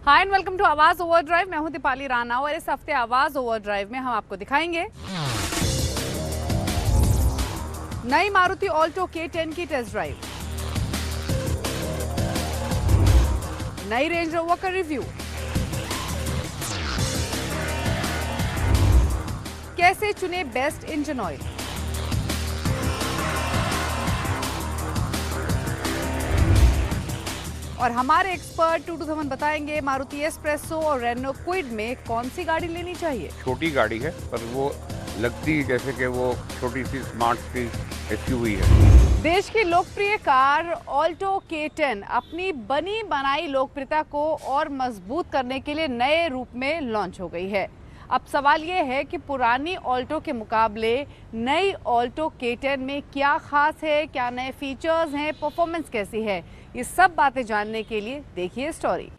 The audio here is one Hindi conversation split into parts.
हाय एंड वेलकम टू आवाज ओवरड्राइव। मैं हूं दीपाली राणा और इस हफ्ते आवाज ओवरड्राइव में हम आपको दिखाएंगे नई मारुति ऑल्टो K10 की टेस्ट ड्राइव, नई रेंज रोवर का रिव्यू, कैसे चुने बेस्ट इंजन ऑयल, और हमारे एक्सपर्ट 2 to 7 बताएंगे मारुति एस्प्रेसो और रेनो क्विड में कौन सी गाड़ी लेनी चाहिए। छोटी गाड़ी है पर वो लगती है जैसे कि वो छोटी सी स्मार्ट सी एसयूवी है। देश की लोकप्रिय कार ऑल्टो K10 अपनी बनी बनाई लोकप्रियता को और मजबूत करने के लिए नए रूप में लॉन्च हो गई है। अब सवाल ये है कि पुरानी ऑल्टो के मुकाबले नई ऑल्टो K10 में क्या खास है, क्या नए फीचर्स हैं, परफॉर्मेंस कैसी है, ये सब बातें जानने के लिए देखिए स्टोरी।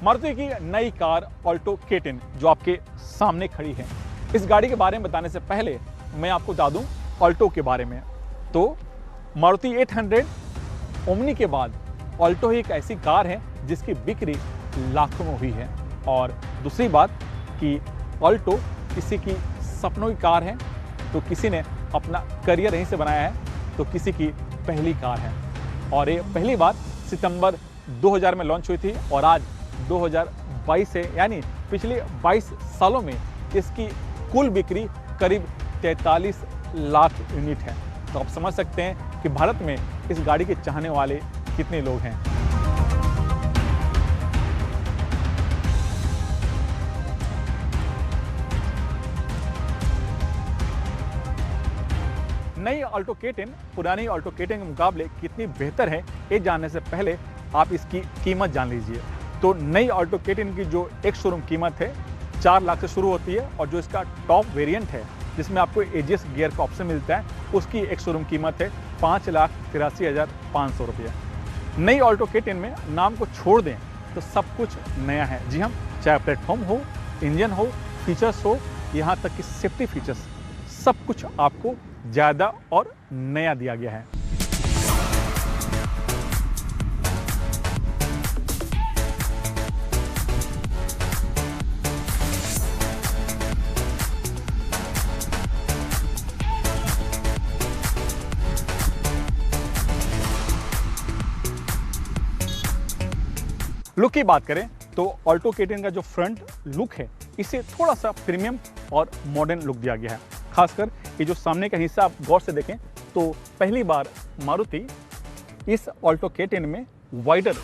मारुति की नई कार ऑल्टो K10 जो आपके सामने खड़ी है। इस गाड़ी के बारे में बताने से पहले मैं आपको बता दूं ऑल्टो के बारे में। तो मारुति 800 ओमनी के बाद ऑल्टो ही एक ऐसी कार है जिसकी बिक्री लाखों में हुई है। और दूसरी बात कि ऑल्टो किसी की सपनों की कार है, तो किसी ने अपना करियर यहीं से बनाया है, तो किसी की पहली कार है। और ये पहली बार सितंबर 2000 में लॉन्च हुई थी और आज 2022 से यानी पिछले 22 सालों में इसकी कुल बिक्री करीब 43 लाख यूनिट है। तो आप समझ सकते हैं कि भारत में इस गाड़ी के चाहने वाले कितने लोग हैं। नई ऑल्टो K10 पुरानी ऑल्टो K10 के मुकाबले कितनी बेहतर है, ये जानने से पहले आप इसकी कीमत जान लीजिए। तो नई ऑल्टो K10 की जो एक शोरूम कीमत है 4 लाख से शुरू होती है और जो इसका टॉप वेरिएंट है जिसमें आपको ABS गियर का ऑप्शन मिलता है उसकी एक शोरूम कीमत है 5,83,500 रुपये। नई ऑल्टो K10 में नाम को छोड़ दें तो सब कुछ नया है। जी हम, चाहे प्लेटफॉर्म हो, इंजन हो, फीचर्स हो, यहाँ तक कि सेफ्टी फीचर्स, सब कुछ आपको ज़्यादा और नया दिया गया है। लुक की बात करें तो ऑल्टो K10 का जो फ्रंट लुक है इसे थोड़ा सा प्रीमियम और मॉडर्न लुक दिया गया है। खासकर ये जो सामने का हिस्सा आप गौर से देखें तो पहली बार मारुति इस ऑल्टो K10 में वाइडर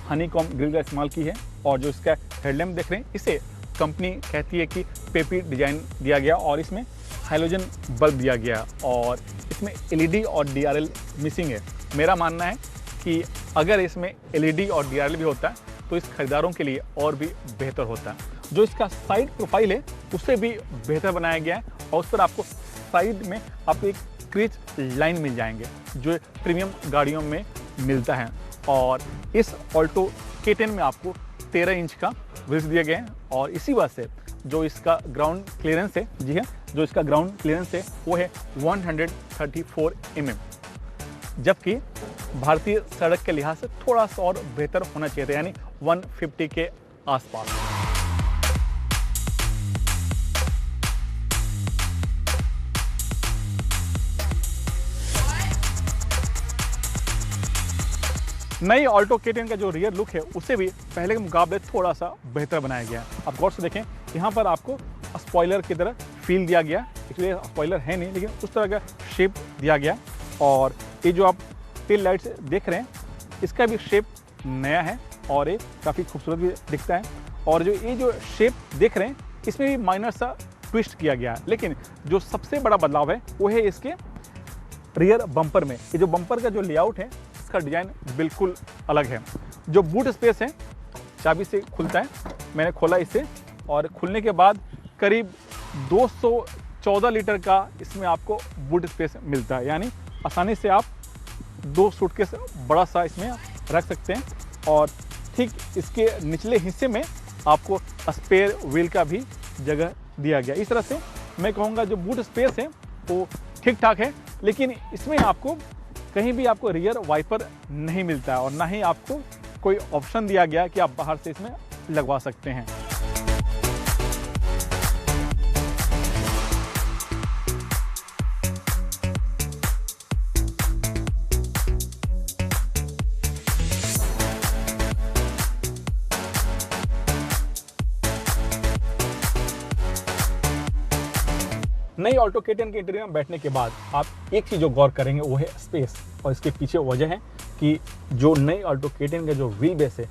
हनीकॉम ग्रिल का इस्तेमाल की है। और जो इसका हेडलैम्प देख रहे हैं इसे कंपनी कहती है कि पेपी डिजाइन दिया गया और इसमें हाइलोजन बल्ब दिया गया और इसमें LED और DRL मिसिंग है। मेरा मानना है कि अगर इसमें LED और DRL भी होता है तो इस खरीदारों के लिए और भी बेहतर होता है। जो इसका साइड प्रोफाइल है उसे भी बेहतर बनाया गया है और उस पर आपको साइड में आपको एक क्रीज लाइन मिल जाएंगे जो प्रीमियम गाड़ियों में मिलता है। और इस ऑल्टो K10 में आपको 13 इंच का व्हील्स दिए गए हैं और इसी वजह से जो इसका ग्राउंड क्लियरेंस है, जी हाँ, जो इसका ग्राउंड क्लियरेंस है वो है 134 mm, जबकि भारतीय सड़क के लिहाज से थोड़ा सा और बेहतर होना चाहिए था, यानी 150 के आसपास। नई ऑल्टो K10 का जो रियर लुक है उसे भी पहले के मुकाबले थोड़ा सा बेहतर बनाया गया है। आप गौर से देखें, यहाँ पर आपको स्पॉइलर की तरह फील दिया गया, इसलिए स्पॉइलर है नहीं लेकिन उस तरह का शेप दिया गया। और ये जो आप टेल लाइट्स देख रहे हैं इसका भी शेप नया है और ये काफ़ी खूबसूरत भी दिखता है। और जो ये जो शेप देख रहे हैं इसमें भी माइनर सा ट्विस्ट किया गया है, लेकिन जो सबसे बड़ा बदलाव है वो है इसके रियर बम्पर में। ये जो बम्पर का जो लेआउट है इसका डिज़ाइन बिल्कुल अलग है। जो बूट स्पेस है चाबी से खुलता है, मैंने खोला इसे और खुलने के बाद करीब 200 14 लीटर का इसमें आपको बूट स्पेस मिलता है, यानी आसानी से आप 2 सूटकेस बड़ा सा इसमें रख सकते हैं। और ठीक इसके निचले हिस्से में आपको स्पेयर व्हील का भी जगह दिया गया। इस तरह से मैं कहूँगा जो बूट स्पेस है वो ठीक ठाक है, लेकिन इसमें आपको कहीं भी आपको रियर वाइपर नहीं मिलता है और ना ही आपको कोई ऑप्शन दिया गया कि आप बाहर से इसमें लगवा सकते हैं। नई ऑल्टो K10 के इंटीरियर में बैठने के बाद आप एक चीज़ जो गौर करेंगे वो है स्पेस, और इसके पीछे वजह है कि जो नई ऑल्टो K10 का जो व्हील बेस है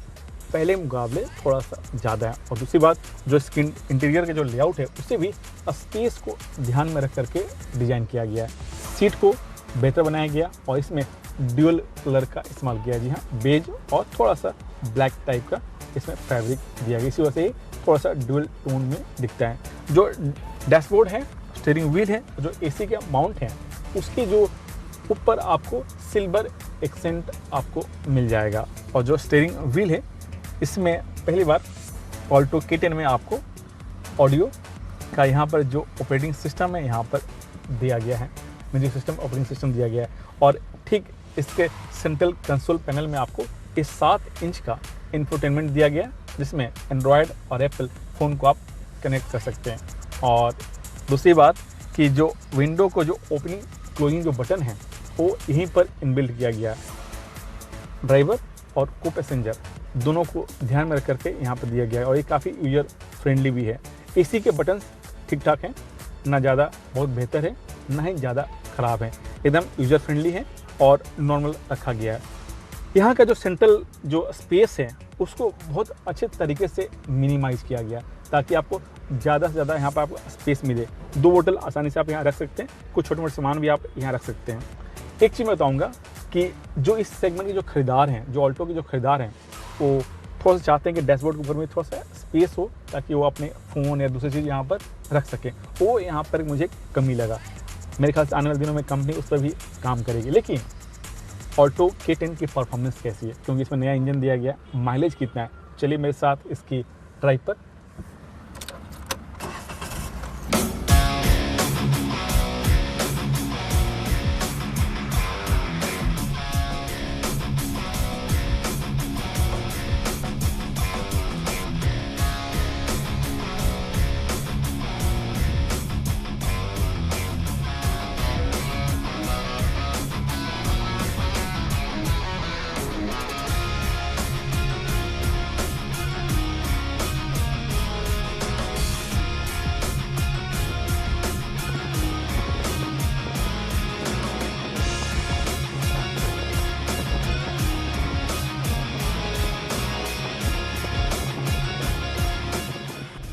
पहले मुकाबले थोड़ा सा ज़्यादा है, और दूसरी बात जो इसकी इंटीरियर का जो लेआउट है उसे भी स्पेस को ध्यान में रख करके डिज़ाइन किया गया है। सीट को बेहतर बनाया गया और इसमें ड्यूअल कलर का इस्तेमाल किया, जी हाँ, बेज और थोड़ा सा ब्लैक टाइप का इसमें फैब्रिक दिया गया, इसी वजह से ये थोड़ा सा ड्यूअल टोन में दिखता है। जो डैशबोर्ड है, स्टीयरिंग व्हील है, जो एसी के माउंट है उसके जो ऊपर आपको सिल्वर एक्सेंट आपको मिल जाएगा, और जो स्टीयरिंग व्हील है इसमें पहली बार ऑल्टो K10 में आपको ऑडियो का यहाँ पर जो ऑपरेटिंग सिस्टम है यहाँ पर दिया गया है, म्यूजिक सिस्टम ऑपरेटिंग सिस्टम दिया गया है। और ठीक इसके सेंट्रल कंसोल पैनल में आपको इस 7 इंच का इंफोटेनमेंट दिया गया, जिसमें एंड्रॉयड और एप्पल फ़ोन को आप कनेक्ट कर सकते हैं। और दूसरी बात कि जो विंडो को जो ओपनिंग क्लोजिंग जो बटन है वो यहीं पर इनबिल्ट किया गया है। ड्राइवर और को पैसेंजर दोनों को ध्यान में रख करके यहाँ पर दिया गया है, और ये काफ़ी यूजर फ्रेंडली भी है। एसी के बटन्स ठीक ठाक हैं, ना ज़्यादा बहुत बेहतर है ना ही ज़्यादा ख़राब है, एकदम यूजर फ्रेंडली है और नॉर्मल रखा गया है। यहाँ का जो सेंट्रल जो स्पेस है उसको बहुत अच्छे तरीके से मिनिमाइज़ किया गया ताकि आपको ज़्यादा से ज़्यादा यहाँ पर आपको स्पेस मिले। 2 बोतल आसानी से आप यहाँ रख सकते हैं, कुछ छोटे मोटे सामान भी आप यहाँ रख सकते हैं। एक चीज़ मैं बताऊँगा कि जो इस सेगमेंट के जो खरीदार हैं, जो ऑल्टो के जो खरीदार हैं, वो थोड़ा सा चाहते हैं कि डैशबोर्ड के ऊपर में थोड़ा सा स्पेस हो ताकि वो अपने फ़ोन या दूसरी चीज़ यहाँ पर रख सकें। वो यहाँ पर मुझे कमी लगा, मेरे ख्याल से आने वाले दिनों में कंपनी उस पर भी काम करेगी। लेकिन ऑल्टो K10 की परफॉर्मेंस कैसी है, क्योंकि इसमें नया इंजन दिया गया, माइलेज कितना है, चलिए मेरे साथ इसकी ड्राइव पर।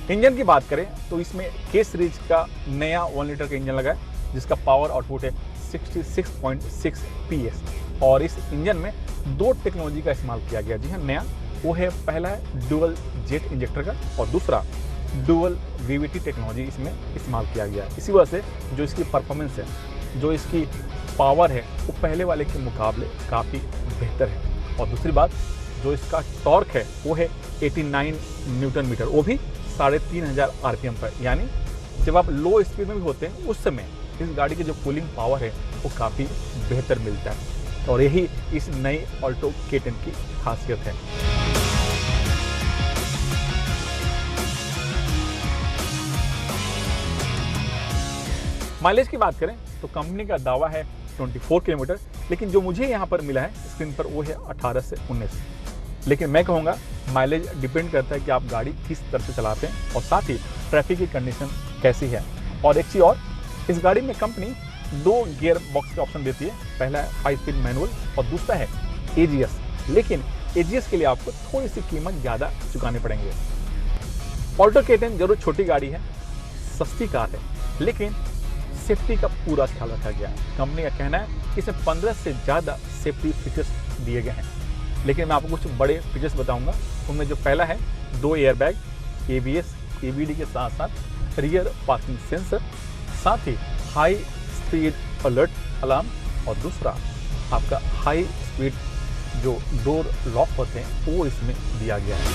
इंजन की बात करें तो इसमें K सीरीज का नया 1 लीटर का इंजन लगा है, जिसका पावर आउटपुट है 66.6 PS, और इस इंजन में 2 टेक्नोलॉजी का इस्तेमाल किया गया। जी हाँ, नया वो है, पहला है डुअल जेट इंजेक्टर का और दूसरा डुअल VVT टेक्नोलॉजी इसमें इस्तेमाल किया गया। इसी वजह से जो इसकी परफॉर्मेंस है, जो इसकी पावर है, वो पहले वाले के मुकाबले काफ़ी बेहतर है। और दूसरी बात जो इसका टॉर्क है वो है 89 न्यूटन मीटर, वो भी 3500 RPM पर, यानी जब आप लो स्पीड में भी होते हैं उस समय इस गाड़ी की जो कूलिंग पावर है वो काफ़ी बेहतर मिलता है, और यही इस नई ऑल्टो K10 की खासियत है। माइलेज की बात करें तो कंपनी का दावा है 24 किलोमीटर, लेकिन जो मुझे यहाँ पर मिला है स्क्रीन पर वो है 18 से 19। लेकिन मैं कहूँगा माइलेज डिपेंड करता है कि आप गाड़ी किस तरह से चलाते हैं और साथ ही ट्रैफिक की कंडीशन कैसी है। और एक चीज़ और, इस गाड़ी में कंपनी 2 गियर बॉक्स के ऑप्शन देती है, पहला है 5 स्पीड मैनुअल और दूसरा है AGS, लेकिन AGS के लिए आपको थोड़ी सी कीमत ज़्यादा चुकाने पड़ेंगे। ऑल्टो K10 जरूर छोटी गाड़ी है, सस्ती कार है, लेकिन सेफ्टी का पूरा ख्याल रखा गया है। कंपनी का कहना है कि इसमें 15 से ज़्यादा सेफ्टी फीचर्स दिए गए हैं, लेकिन मैं आपको कुछ बड़े फीचर्स बताऊंगा। उनमें जो पहला है 2 एयरबैग, ABS, ABD के साथ साथ रियर पार्किंग सेंसर, साथ ही हाई स्पीड अलर्ट अलार्म और दूसरा आपका हाई स्पीड जो डोर लॉक होते हैं वो इसमें दिया गया है।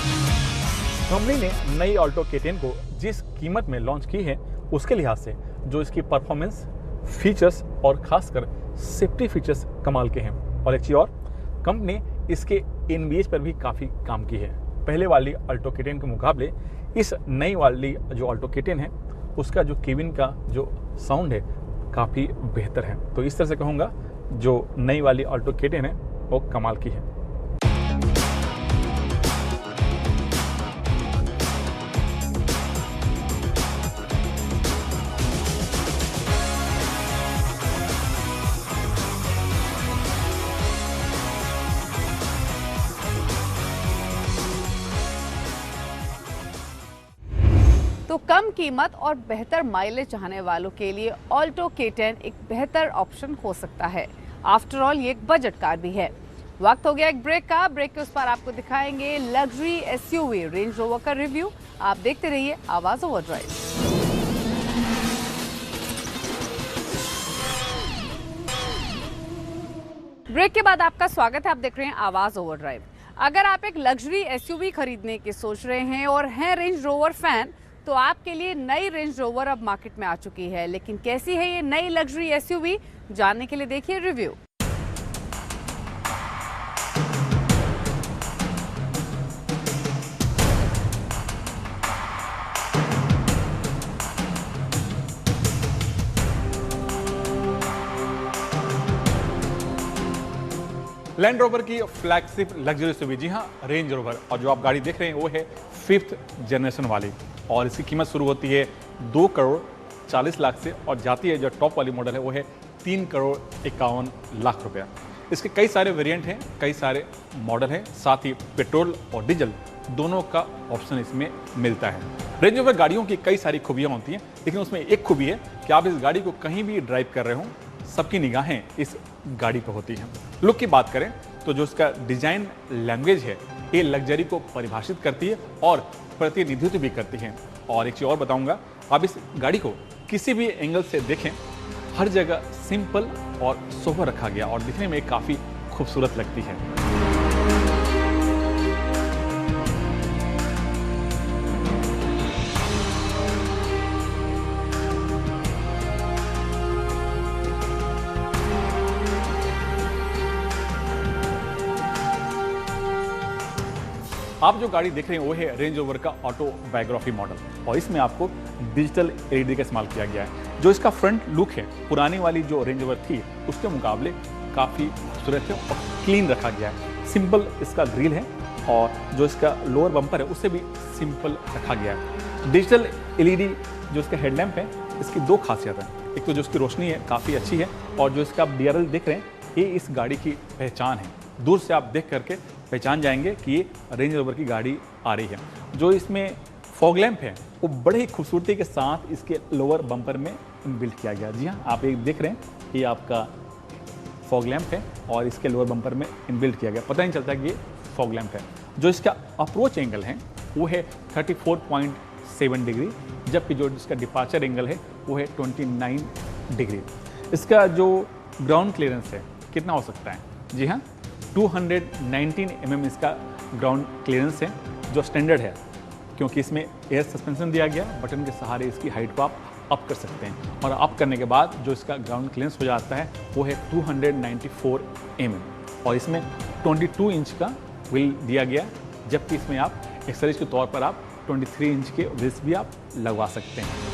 कंपनी ने नई ऑल्टो K10 को जिस कीमत में लॉन्च की है उसके लिहाज से जो इसकी परफॉर्मेंस, फीचर्स और खासकर सेफ्टी फीचर्स कमाल के हैं। और एक चीज़ और, कंपनी ने इसके NVH पर भी काफ़ी काम की है। पहले वाली ऑल्टो K10 के मुकाबले इस नई वाली जो ऑल्टो K10 है उसका जो केबिन का जो साउंड है काफ़ी बेहतर है। तो इस तरह से कहूँगा जो नई वाली ऑल्टो K10 है वो कमाल की है। तो कम कीमत और बेहतर माइलेज चाहने वालों के लिए ऑल्टो K10 एक बेहतर ऑप्शन हो सकता है। आफ्टर ऑल ये एक बजट कार भी है। वक्त हो गया एक ब्रेक का। ब्रेक के उस पर आपको दिखाएंगे लग्जरी SUV रेंज रोवर का रिव्यू। आप देखते रहिए आवाज ओवरड्राइव। ब्रेक के बाद आपका स्वागत है। आप देख रहे हैं आवाज ओवरड्राइव। अगर आप एक लग्जरी SUV खरीदने की सोच रहे हैं और हैं रेंज रोवर फैन, तो आपके लिए नई रेंज रोवर अब मार्केट में आ चुकी है। लेकिन कैसी है ये नई लग्जरी SUV, जानने के लिए देखिए रिव्यू। लैंड रोवर की फ्लैगशिप लग्जरी SUV, जी हाँ रेंज रोवर, और जो आप गाड़ी देख रहे हैं वो है 5th जनरेशन वाली और इसकी कीमत शुरू होती है 2 करोड़ 40 लाख से और जाती है जो टॉप वाली मॉडल है वो है 3 करोड़ 51 लाख रुपया। इसके कई सारे वेरिएंट हैं, कई सारे मॉडल हैं, साथ ही पेट्रोल और डीजल दोनों का ऑप्शन इसमें मिलता है। रेंज रोवर गाड़ियों की कई सारी खूबियाँ होती हैं, लेकिन उसमें एक खूबी है कि आप इस गाड़ी को कहीं भी ड्राइव कर रहे हो सबकी निगाहें इस गाड़ी पर होती हैं। लुक की बात करें तो जो इसका डिजाइन लैंग्वेज है ये लग्जरी को परिभाषित करती है और प्रतिनिधित्व भी करती है। और एक चीज़ और बताऊंगा, आप इस गाड़ी को किसी भी एंगल से देखें हर जगह सिंपल और सोबर रखा गया और दिखने में काफ़ी खूबसूरत लगती है। आप जो गाड़ी देख रहे हैं वो है रेंज रोवर का ऑटो बायोग्राफी मॉडल और इसमें आपको डिजिटल LED का इस्तेमाल किया गया है। जो इसका फ्रंट लुक है पुरानी वाली जो रेंज रोवर थी उसके मुकाबले काफ़ी खूबसूरत है और क्लीन रखा गया है। सिंपल इसका ग्रिल है और जो इसका लोअर बम्पर है उससे भी सिंपल रखा गया है। डिजिटल LED जो इसका हेडलैम्प है इसकी दो खासियत है, एक तो जो इसकी रोशनी है काफ़ी अच्छी है और जो इसका आप DRL देख रहे हैं ये इस गाड़ी की पहचान है। दूर से आप देख करके पहचान जाएंगे कि ये रेंज रोवर की गाड़ी आ रही है। जो इसमें फॉग लैंप है वो बड़े ही खूबसूरती के साथ इसके लोअर बम्पर में बिल्ड किया गया। जी हाँ, आप एक देख रहे हैं ये आपका फॉग लैंप है और इसके लोअर बम्पर में इनबिल्ट किया गया, पता नहीं चलता कि ये फॉग लैंप है। जो इसका अप्रोच एंगल है वो है 34.7 डिग्री, जबकि जो इसका डिपार्चर एंगल है वो है 29 डिग्री। इसका जो ग्राउंड क्लियरेंस है कितना हो सकता है? जी हाँ, 219 mm इसका ग्राउंड क्लियरेंस है जो स्टैंडर्ड है, क्योंकि इसमें एयर सस्पेंशन दिया गया। बटन के सहारे इसकी हाइट को आप अप कर सकते हैं और अप करने के बाद जो इसका ग्राउंड क्लियरेंस हो जाता है वो है 294 mm और इसमें 22 इंच का व्हील दिया गया, जबकि इसमें आप एक्सेसरीज के तौर पर आप 23 इंच के व्हील्स भी आप लगवा सकते हैं।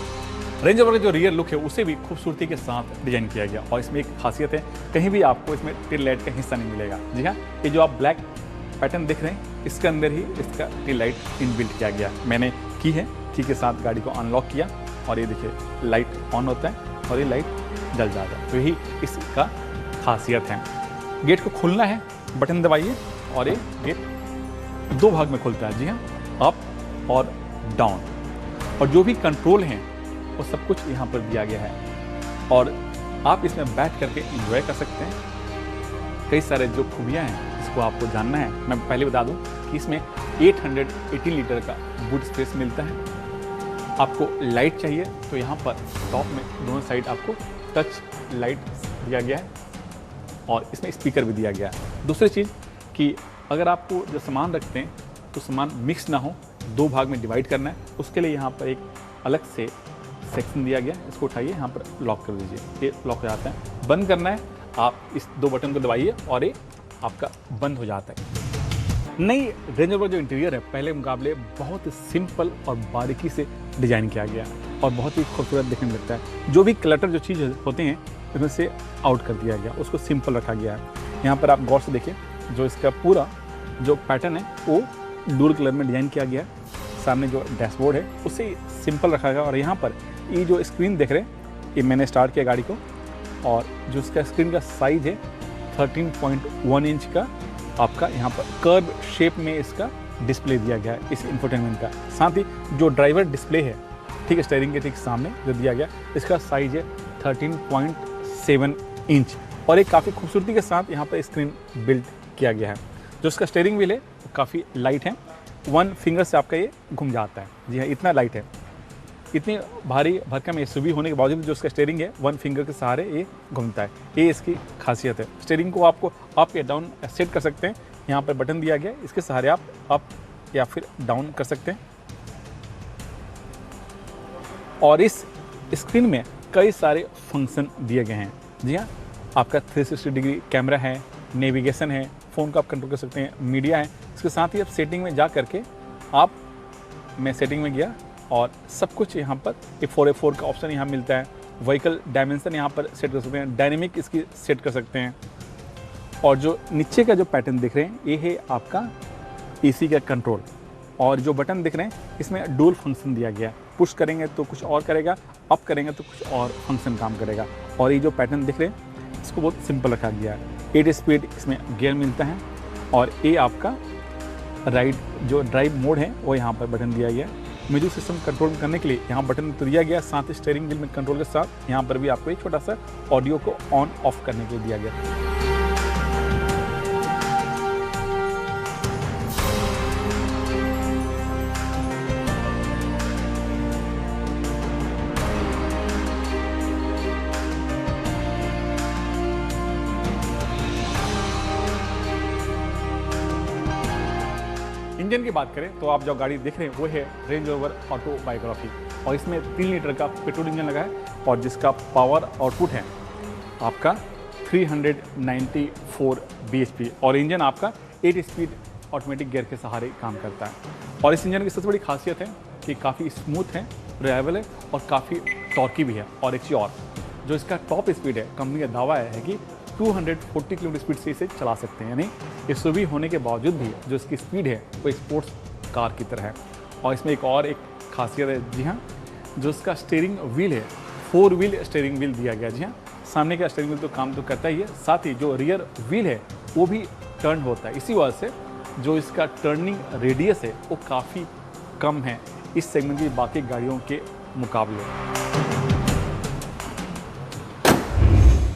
रेंज रोवर का जो रियर लुक है उसे भी खूबसूरती के साथ डिजाइन किया गया और इसमें एक खासियत है, कहीं भी आपको इसमें टेल लाइट का हिस्सा नहीं मिलेगा। जी हाँ, ये जो आप ब्लैक पैटर्न देख रहे हैं इसके अंदर ही इसका टेल लाइट इनबिल्ट किया गया। मैंने की है, की के साथ गाड़ी को अनलॉक किया और ये देखिए लाइट ऑन होता है और ये लाइट जल जाता है, तो यही इसका खासियत है। गेट को खोलना है, बटन दबाइए और ये गेट दो भाग में खुलता है। जी हाँ, अप और डाउन, और जो भी कंट्रोल हैं वो सब कुछ यहाँ पर दिया गया है और आप इसमें बैठ करके एंजॉय कर सकते हैं। कई सारे जो खूबियाँ हैं इसको आपको जानना है। मैं पहले बता दूं कि इसमें 818 लीटर का बूट स्पेस मिलता है आपको लाइट चाहिए तो यहाँ पर टॉप में दोनों साइड आपको टच लाइट दिया गया है और इसमें स्पीकर भी दिया गया है। दूसरी चीज़ कि अगर आपको जो सामान रखते हैं तो सामान मिक्स ना हो, 2 भाग में डिवाइड करना है, उसके लिए यहाँ पर एक अलग से सेक्शन दिया गया है। इसको उठाइए, यहाँ पर लॉक कर दीजिए, ये लॉक हो जाता है। बंद करना है, आप इस 2 बटन को दबाइए और ये आपका बंद हो जाता है। नई रेंज रोवर जो इंटीरियर है पहले मुकाबले बहुत सिंपल और बारीकी से डिजाइन किया गया है और बहुत ही खूबसूरत देखने में लगता है। जो भी क्लटर जो चीज़ होते हैं उसमें से आउट कर दिया गया, उसको सिंपल रखा गया है। यहाँ पर आप गौर से देखिए, जो इसका पूरा जो पैटर्न है वो डुअल कलर में डिजाइन किया गया है। सामने जो डैशबोर्ड है उसे सिंपल रखा गया और यहाँ पर ये जो स्क्रीन देख रहे हैं, ये मैंने स्टार्ट किया गाड़ी को और जो इसका स्क्रीन का साइज है 13.1 इंच का आपका यहाँ पर कर्व शेप में इसका डिस्प्ले दिया गया है इस इंफोटेनमेंट का। साथ ही जो ड्राइवर डिस्प्ले है ठीक है स्टीयरिंग के ठीक सामने जो दिया गया, इसका साइज है 13.7 इंच और एक काफ़ी खूबसूरती के साथ यहाँ पर स्क्रीन बिल्ड किया गया है। जो इसका स्टीयरिंग व्हील है वो काफ़ी लाइट है, 1 फिंगर से आपका ये घूम जाता है। जी हाँ, इतना लाइट है। इतनी भारी भरकम एसयूवी होने के बावजूद जो इसका स्टीयरिंग है 1 फिंगर के सहारे ये घूमता है, ये इसकी खासियत है। स्टीयरिंग को आपको अप या डाउन सेट कर सकते हैं, यहाँ पर बटन दिया गया है, इसके सहारे आप अप या फिर डाउन कर सकते हैं। और इस स्क्रीन में कई सारे फंक्शन दिए गए हैं। जी हाँ, आपका 360 डिग्री कैमरा है, नेविगेशन है, फ़ोन को आप कंट्रोल कर सकते हैं, मीडिया है। इसके साथ ही आप सेटिंग में जा करके मैं सेटिंग में गया और सब कुछ यहाँ पर A4 का ऑप्शन यहाँ मिलता है। व्हीकल डायमेंशन यहाँ पर सेट कर सकते हैं, डायनेमिक इसकी सेट कर सकते हैं। और जो नीचे का जो पैटर्न दिख रहे हैं ये है आपका AC का कंट्रोल और जो बटन दिख रहे हैं इसमें डुअल फंक्शन दिया गया है। पुश करेंगे तो कुछ और करेगा, अप करेंगे तो कुछ और फंक्शन काम करेगा। और ये जो पैटर्न दिख रहे हैं इसको बहुत सिंपल रखा गया है। 8 स्पीड इसमें गियर मिलता है और ये आपका राइड जो ड्राइव मोड है वो यहाँ पर बटन दिया गया है। म्यूजिक सिस्टम कंट्रोल करने के लिए यहाँ बटन तो दिया गया, साथ ही स्टीयरिंग व्हील में कंट्रोल के साथ यहाँ पर भी आपको एक छोटा सा ऑडियो को ऑन ऑफ करने के लिए दिया गया। इंजन की बात करें तो आप जो गाड़ी देख रहे हैं वो है रेंज रोवर ऑटोबायोग्राफी और इसमें 3 लीटर का पेट्रोल इंजन लगा है और जिसका पावर आउटपुट है आपका 394 bhp और इंजन आपका 8 स्पीड ऑटोमेटिक गियर के सहारे काम करता है। और इस इंजन की सबसे बड़ी खासियत है कि काफ़ी स्मूथ है, रिलायबल है और काफ़ी टॉर्की भी है। और एक चीज़ और, जो इसका टॉप स्पीड है, कंपनी का दावा है कि 240 किलोमीटर स्पीड से इसे चला सकते हैं। यानी एसयूवी होने के बावजूद भी जो इसकी स्पीड है वो स्पोर्ट्स कार की तरह है। और इसमें एक खासियत है, जी हाँ, जो इसका स्टीयरिंग व्हील है 4 व्हील स्टीयरिंग व्हील दिया गया। जी हाँ, सामने का स्टीयरिंग व्हील तो काम तो करता ही है, साथ ही जो रियर व्हील है वो भी टर्न होता है। इसी वजह से जो इसका टर्निंग रेडियस है वो काफ़ी कम है इस सेगमेंट की बाकी गाड़ियों के मुकाबले।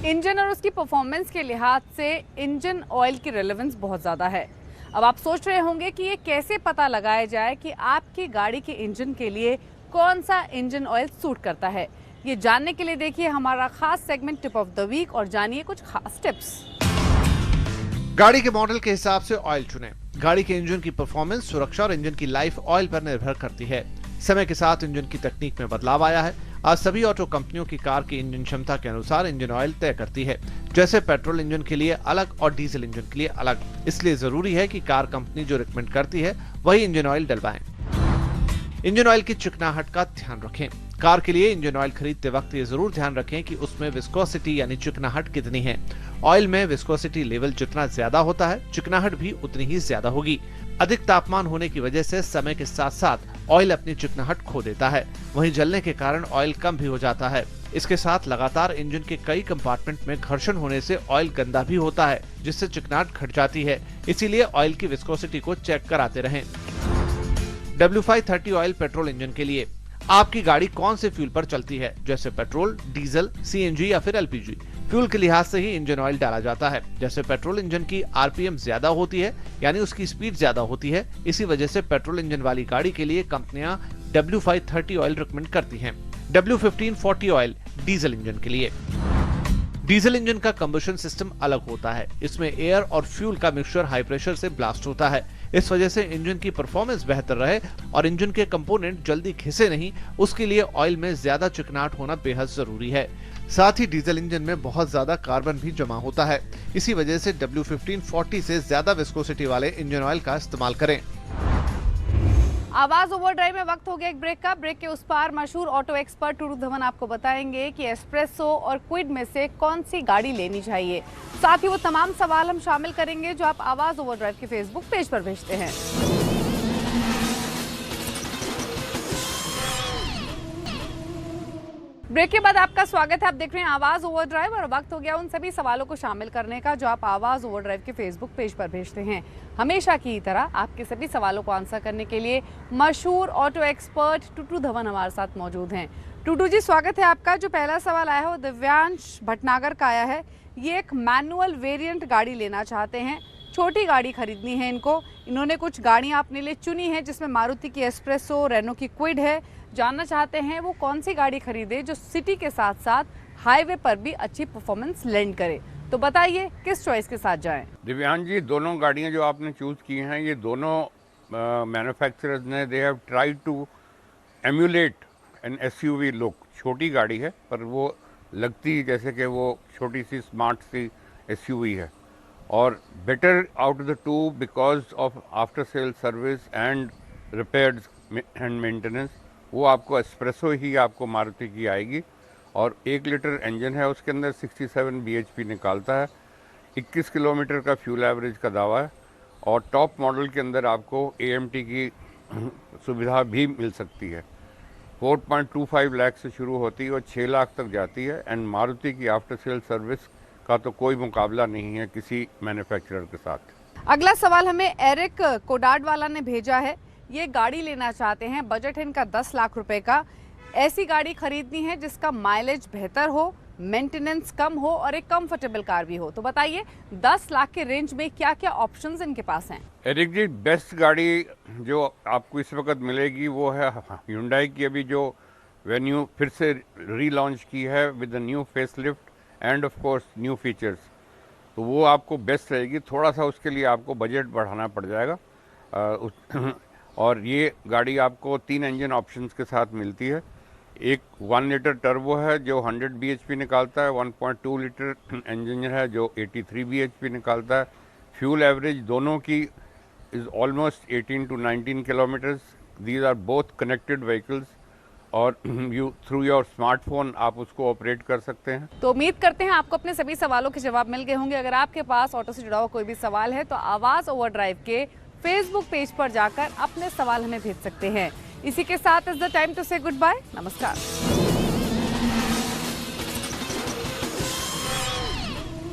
इंजन और उसकी परफॉर्मेंस के लिहाज से इंजन ऑयल की रेलेवेंस बहुत ज़्यादा है। अब आप सोच रहे होंगे कि ये कैसे पता लगाया जाए कि आपकी गाड़ी के इंजन के लिए कौन सा इंजन ऑयल सूट करता है। ये जानने के लिए देखिए हमारा खास segment tip of the week और जानिए कुछ खास टिप्स। गाड़ी के मॉडल के हिसाब से ऑयल चुनें। गाड़ी के इंजन की परफॉर्मेंस, सुरक्षा और इंजन की लाइफ ऑयल पर निर्भर करती है। समय के साथ इंजन की तकनीक में बदलाव आया है। आज सभी ऑटो कंपनियों की कार की इंजन क्षमता के अनुसार इंजन ऑयल तय करती है, जैसे पेट्रोल इंजन के लिए अलग और डीजल इंजन के लिए अलग। इसलिए जरूरी है कि कार कंपनी जो रिकमेंड करती है वही इंजन ऑयल डलवाएं। इंजन ऑयल की चिकनाहट का ध्यान रखें। कार के लिए इंजन ऑयल खरीदते वक्त ये जरूर ध्यान रखें कि उसमें विस्कोसिटी यानी चिकनाहट कितनी है। ऑयल में विस्कोसिटी लेवल जितना ज्यादा होता है, चिकनाहट भी उतनी ही ज्यादा होगी। अधिक तापमान होने की वजह से समय के साथ साथ ऑयल अपनी चिकनाहट खो देता है, वहीं जलने के कारण ऑयल कम भी हो जाता है। इसके साथ लगातार इंजन के कई कंपार्टमेंट में घर्षण होने से ऑयल गंदा भी होता है, जिससे चिकनाहट घट जाती है। इसीलिए ऑयल की विस्कोसिटी को चेक कराते रहें। W530 ऑयल पेट्रोल इंजन के लिए आपकी गाड़ी कौन से फ्यूल पर चलती है, जैसे पेट्रोल, डीजल, CNG या फिर LPG। फ्यूल के लिहाज से ही इंजन ऑयल डाला जाता है। जैसे पेट्रोल इंजन की RPM ज्यादा होती है, यानी उसकी स्पीड ज्यादा होती है। इसी वजह से पेट्रोल इंजन वाली गाड़ी के लिए कंपनियां W530 ऑयल रिकमेंड करती हैं। W1540 ऑयल डीजल इंजन के लिए। डीजल इंजन का कंबशन सिस्टम अलग होता है। इसमें एयर और फ्यूल का मिक्सचर हाई प्रेशर से ब्लास्ट होता है। इस वजह से इंजन की परफॉर्मेंस बेहतर रहे और इंजन के कंपोनेंट जल्दी घिसे नहीं, उसके लिए ऑयल में ज्यादा चिकनाहट होना बेहद जरूरी है। साथ ही डीजल इंजन में बहुत ज्यादा कार्बन भी जमा होता है। इसी वजह से W1540 से ज्यादा विस्कोसिटी वाले इंजन ऑयल का इस्तेमाल करें। आवाज ओवरड्राइव में वक्त हो गया एक ब्रेक का। ब्रेक के उस पार मशहूर ऑटो एक्सपर्ट टुटू धवन आपको बताएंगे कि एस्प्रेसो और क्विड में से कौन सी गाड़ी लेनी चाहिए। साथ ही वो तमाम सवाल हम शामिल करेंगे जो आप आवाज ओवरड्राइव के फेसबुक पेज पर भेजते हैं। ब्रेक के बाद आपका स्वागत है। आप देख रहे हैं आवाज ओवरड्राइव और वक्त हो गया उन सभी सवालों को शामिल करने का जो आप आवाज ओवरड्राइव के फेसबुक पेज पर भेजते हैं। हमेशा की तरह आपके सभी सवालों को आंसर करने के लिए मशहूर ऑटो एक्सपर्ट टुटू धवन हमारे साथ मौजूद हैं। टुटू जी, स्वागत है आपका। जो पहला सवाल आया है वो दिव्यांश भटनागर का आया है। ये एक मैनुअल वेरिएंट गाड़ी लेना चाहते हैं, छोटी गाड़ी खरीदनी है इनको। इन्होंने कुछ गाड़ियां अपने लिए चुनी है जिसमें मारुति की एस्प्रेसो, रेनो की क्विड है। जानना चाहते हैं वो कौन सी गाड़ी खरीदे जो सिटी के साथ साथ हाईवे पर भी अच्छी परफॉर्मेंस लैंड करे। तो बताइए किस चॉइस के साथ जाएं? दिव्यांश जी, दोनों गाड़ियां जो आपने चूज की हैं, ये दोनों मैन्युफैक्चरर्स ने they have tried to emulate an SUV look. छोटी गाड़ी है पर वो लगती जैसे कि वो छोटी सी स्मार्ट सी एसयूवी है। और better out of the two because of after sale service and repairs and maintenance, वो आपको एस्प्रेसो ही आपको मारुति की आएगी। और 1 लीटर इंजन है उसके अंदर, 67 bhp निकालता है, 21 किलोमीटर का फ्यूल एवरेज का दावा है। और टॉप मॉडल के अंदर आपको AMT की सुविधा भी मिल सकती है। 4.25 लाख से शुरू होती है और 6 लाख तक जाती है। एंड मारुति की आफ्टर सेल सर्विस का तो कोई मुकाबला नहीं है किसी मैन्युफैक्चरर के साथ। अगला सवाल हमें एरिक कोडार्ड वाला ने भेजा है। ये गाड़ी लेना चाहते हैं, बजट है इनका 10 लाख रुपए का। ऐसी गाड़ी खरीदनी है जिसका माइलेज बेहतर हो, मेंटेनेंस कम हो और एक कंफर्टेबल कार भी हो। तो बताइए 10 लाख के रेंज में क्या क्या ऑप्शंस इनके पास हैं? एरिक जी, बेस्ट गाड़ी जो आपको इस वक्त मिलेगी वो है Hyundai की अभी जो वेन्यू फिर से रीलॉन्च की है with new facelift end of course new features. तो वो आपको बेस्ट रहेगी। थोड़ा सा उसके लिए आपको बजट बढ़ाना पड़ जाएगा। और ये गाड़ी आपको 3 इंजन ऑप्शंस के साथ मिलती है। एक 1 लीटर टर्बो है जो 100 bhp निकालता है, 1.2 लीटर इंजन है जो 83 bhp निकालता है। फ्यूल एवरेज दोनों की is almost 18 to 19 kilometres. These are both connected vehicles और यू थ्रू योर स्मार्टफोन आप उसको ऑपरेट कर सकते हैं। तो उम्मीद करते हैं आपको अपने सभी सवालों के जवाब मिल गए होंगे। अगर आपके पास ऑटो से जुड़ा हुआ कोई भी सवाल है तो आवाज ओवरड्राइव के फेसबुक पेज पर जाकर अपने सवाल हमें भेज सकते हैं। इसी के साथ इज द टाइम टू से गुड बाय। नमस्कार।